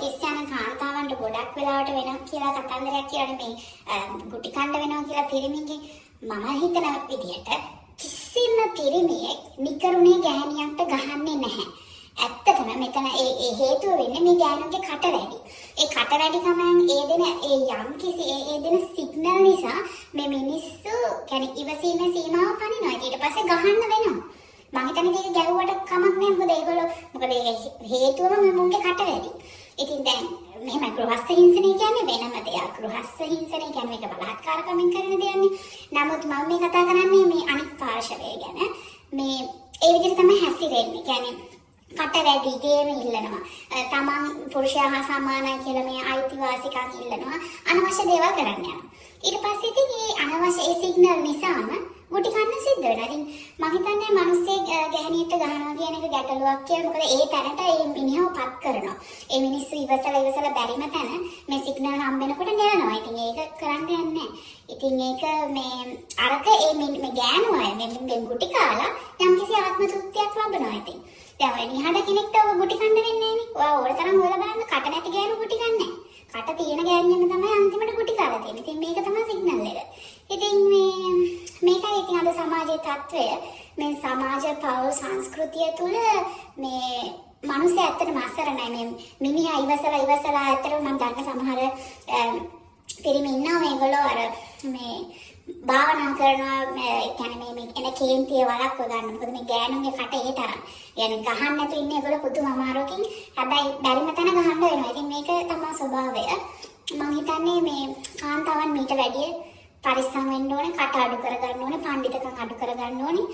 Office යන කාන්තාවන්ට ගොඩක් වෙලාවට වෙන කියලා කතන්දරයක් කියන්නේ මේ ගුටි කන්න වෙනවා කියලා පිරිමින්ගේ මම හිතන විදියට කිසිම පිරිමියෙක් නිකරුණේ ගෑණියන්ට ගහන්නේ නැහැ. ඇත්තටම මෙතන ඒ හේතුව වෙන්නේ මේ ගෑනුන්ගේ කට වැඩි. ඒ කට වැඩි කමෙන් ඒ දෙන ඒ යම් කිසි ඒ දෙන සිග්නල් නිසා මේ මිනිස්සු කියන්නේ ඉවසීමේ සීමාව පනිනවා. ඊට පස්සේ ගහන්න වෙනවා. මම හිතන්නේ ඒක ගැහුවට කමක් නෑ. මොකද ඒගොල්ලෝ මොකද ඒ හේතුවම මුන්ගේ කට වැඩි. ඉතින් දැන් මෙහෙම ගෘහස්ත හිංසනය කියන්නේ වෙනම දෙයක්. ගෘහස්ත හිංසනය කියන්නේ මේක බලාත්කාරකමින් කරන දෙයක්නේ. නමුත් මම මේ කතා කරන්නේ මේ අනිත් පාර්ශවය ගැන. මේ ඒ විදිහට තමයි හැසිරෙන්නේ. කියන්නේ කට වැඩි ගේම ඉල්ලනවා. තමන් පුරුෂයා හා සමානයි කියලා මේ අයිතිවාසිකම් ඉල්ලනවා. අනවශ්‍ය දේවල් කරන්න යනවා. ඊට පස්සේ ඉතින් මේ අනවශ්‍ය ඒ සිග්නල් නිසාම ගුටි කන්න සිද්ධ වෙනවා. ඉතින් මම හිතන්නේ මිනිස්සේ ගැහණියට ගහනවා කියන එක ගැටලුවක් කියලා. මොකද ඒ තැනට ඒ මිනිහව පත් කරනවා. ඒ මිනිස්සු ඉවසලා බැරිම තැන මේ සිග්නල් හම්බෙනකොට නෙලනවා. ඉතින් ඒක කරන්න යන්නේ නැහැ. ඉතින් ඒක මේ අරක මේ ගෑනු අය මේ ගුටි කාලා යම්කිසි ආත්ම තෘප්තියක් ලබනවා. ඉතින් දැන් නිහඬ කෙනෙක්ට ඔය ගුටි කන්න වෙන්නේ නැහැ නේ. ඔයා ඕන තරම් හොයලා බලන්න කට නැති ගෑනු ගුටි කන්නේ නැහැ. කට තියෙන ගෑනියම තමයි අන්තිමට ගුටි කාලා තියෙන්නේ. ඉතින් මේක තමයි සිග්නල් එක. ඉතින් මේකයි ඉතින් අද සමාජයේ තත්වය. මේ සමාජ පෞල් සංස්කෘතිය තුළ මේ මිනිස්සු ඇත්තටම අසරණයි. මේ මිනිහා ඉවසලා ඇත්තටම මම දන්න සමහර පිරිමි ඉන්නවා මේගොල්ලෝ අර මේ භාවනා කරනවා කියන්නේ මේ එන කේන්තිය වළක්ව ගන්න. මොකද මේ ගෑනුන්ගේ කට ඒ තරම්. يعني ගහන්න නැතු ඉන්නේ ඒගොල්ලෝ පුදුම අමාරුවකින්. හැබැයි බැරිම තැන ගහන්න වෙනවා. ඉතින් මේක තමයි ස්වභාවය. මම හිතන්නේ මේ කාන්තාවන් මීට වැඩිය පරිස්සම් වෙන්න ඕනේ, කට අඩු කර ගන්න ඕනේ, පඬිතකම් අඩු කර ගන්න ඕනේ.